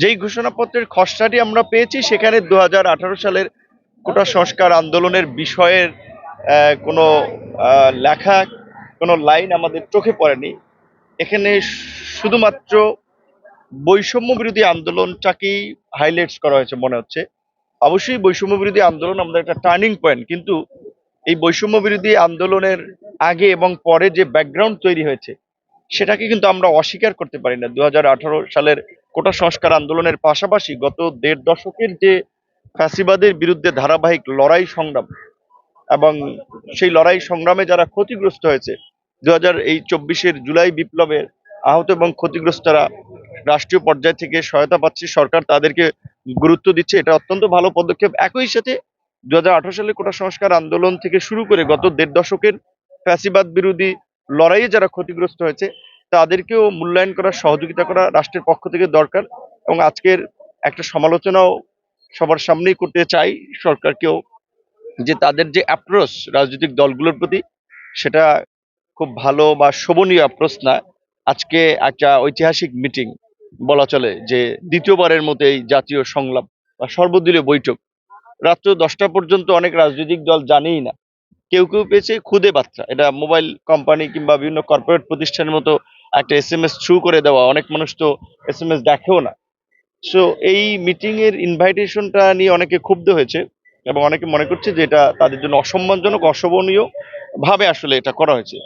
যেই ঘোষণাপত্রের খসড়াটি আমরা পেয়েছি সেখানে 2018 সালের কোটা সংস্কার আন্দোলনের বিষয়ের কোনো লেখা কোনো লাইন আমাদের চোখে পড়েনি। এখানে শুধুমাত্র বৈষম্য বিরোধী আন্দোলনটাকেই হাইলাইটস করা হয়েছে মনে হচ্ছে। অবশ্যই বৈষম্য বিরোধী আন্দোলন আমাদের একটা টার্নিং পয়েন্ট, কিন্তু এই বৈষম্য বিরোধী আন্দোলনের আগে এবং পরে যে ব্যাকগ্রাউন্ড তৈরি হয়েছে সেটাকে কিন্তু আমরা অস্বীকার করতে পারি না। 2018 সালের কোটা সংস্কার আন্দোলনের পাশাপাশি গত দেড় দশকের যে ফ্যাসিবাদের বিরুদ্ধে ধারাবাহিক লড়াই সংগ্রাম এবং সেই লড়াই সংগ্রামে যারা ক্ষতিগ্রস্ত হয়েছে, 2024 জুলাই বিপ্লবের আহত এবং ক্ষতিগ্রস্তরা রাষ্ট্রীয় পর্যায় থেকে সহায়তা পাচ্ছে, সরকার তাদেরকে গুরুত্ব দিচ্ছে, এটা অত্যন্ত ভালো পদক্ষেপ। একই সাথে 2018 সালে কোটা সংস্কার আন্দোলন থেকে শুরু করে গত দেড় দশকের ফ্যাসিবাদ বিরোধী লড়াইয়ে যারা ক্ষতিগ্রস্ত হয়েছে তাদেরকেও মূল্যায়ন করা, সহযোগিতা করা রাষ্ট্রের পক্ষ থেকে দরকার। এবং আজকের একটা সমালোচনাও সবার সামনেই করতে চাই সরকারকেও, যে তাদের যে অ্যাপ্রোচ রাজনৈতিক দলগুলোর প্রতি সেটা খুব ভালো বা শোভনীয় অ্যাপ্রোচ না। আজকে একটা ঐতিহাসিক মিটিং বলা চলে, যে দ্বিতীয়বারের মতো এই জাতীয় সংলাপ বা সর্বদলীয় বৈঠক রাত্র 10টা পর্যন্ত অনেক রাজনৈতিক দল জানেই না। কেউ কেউ পেয়েছে খুদে বার্তা, এটা মোবাইল কোম্পানি কিংবা বিভিন্ন কর্পোরেট প্রতিষ্ঠানের মতো একটা SMS থ্রু করে দেওয়া, অনেক মানুষ তো SMS দেখেও না। সো এই মিটিং এর ইনভাইটেশনটা নিয়ে অনেকে ক্ষুব্ধ হয়েছে এবং অনেকে মনে করছে যে এটা তাদের জন্য অসম্মানজনক, অশোভনীয় ভাবে আসলে এটা করা হয়েছে।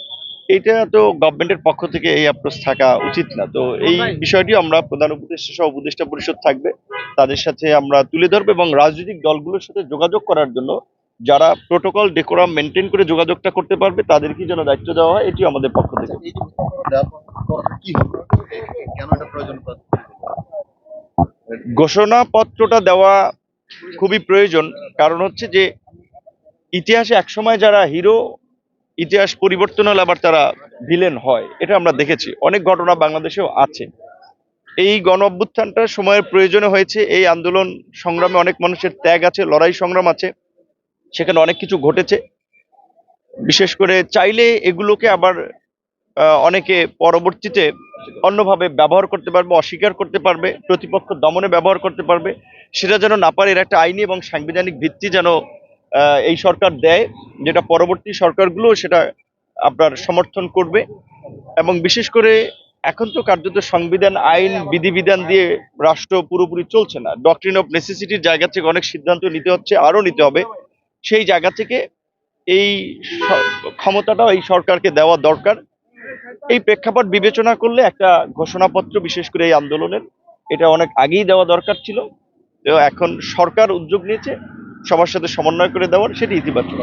এটা তো গভর্নমেন্টের পক্ষ থেকে এই অ্যাপ্রোচ থাকা উচিত না। তো এই বিষয়টি আমরা প্রধান উপদেষ্টা সহ উপদেষ্টা পরিষদ থাকবে, তাদের সাথে আমরা তুলে ধরবো এবং রাজনৈতিক দলগুলোর সাথে যোগাযোগ করার জন্য যারা প্রোটোকল ডেকোরাম মেনটেন করে যোগাযোগটা করতে পারবে তাদেরকে যেন দায়িত্ব দেওয়া হয়, এটি আমাদের পক্ষ থেকে। ঘোষণাপত্রটা দেওয়া খুবই প্রয়োজন, কারণ হচ্ছে যে ইতিহাসে একসময় যারা হিরো, ইতিহাস পরিবর্তন হলে আবার তারা ভিলেন হয়, এটা আমরা দেখেছি। অনেক ঘটনা বাংলাদেশেও আছে। এই গণ অভ্যুত্থানটা সময়ের প্রয়োজনে হয়েছে, এই আন্দোলন সংগ্রামে অনেক মানুষের ত্যাগ আছে, লড়াই সংগ্রাম আছে, সেখানে অনেক কিছু ঘটেছে। বিশেষ করে চাইলে এগুলোকে আবার অনেকে পরবর্তীতে অন্যভাবে ব্যবহার করতে পারবে, অস্বীকার করতে পারবে, প্রতিপক্ষ দমনে ব্যবহার করতে পারবে। সেটা যেন না পারে, এর একটা আইনি এবং সাংবিধানিক ভিত্তি যেন এই সরকার দেয়, যেটা পরবর্তী সরকারগুলো সেটা আপনার সমর্থন করবে। এবং বিশেষ করে এখন তো কার্যত সংবিধান, আইন, বিধিবিধান দিয়ে রাষ্ট্র পুরোপুরি চলছে না। ডক্ট্রিন অফ নেসেসিটির জায়গা থেকে অনেক সিদ্ধান্ত নিতে হচ্ছে, আরো নিতে হবে। সেই জায়গা থেকে এই ক্ষমতাটাও এই সরকারকে দেওয়া দরকার। এই প্রেক্ষাপট বিবেচনা করলে একটা ঘোষণাপত্র, বিশেষ করে এই আন্দোলনের, এটা অনেক আগেই দেওয়া দরকার ছিল। তো এখন সরকার উদ্যোগ নিয়েছে সবার সাথে সমন্বয় করে দেওয়ার, সেটি ইতিবাচক।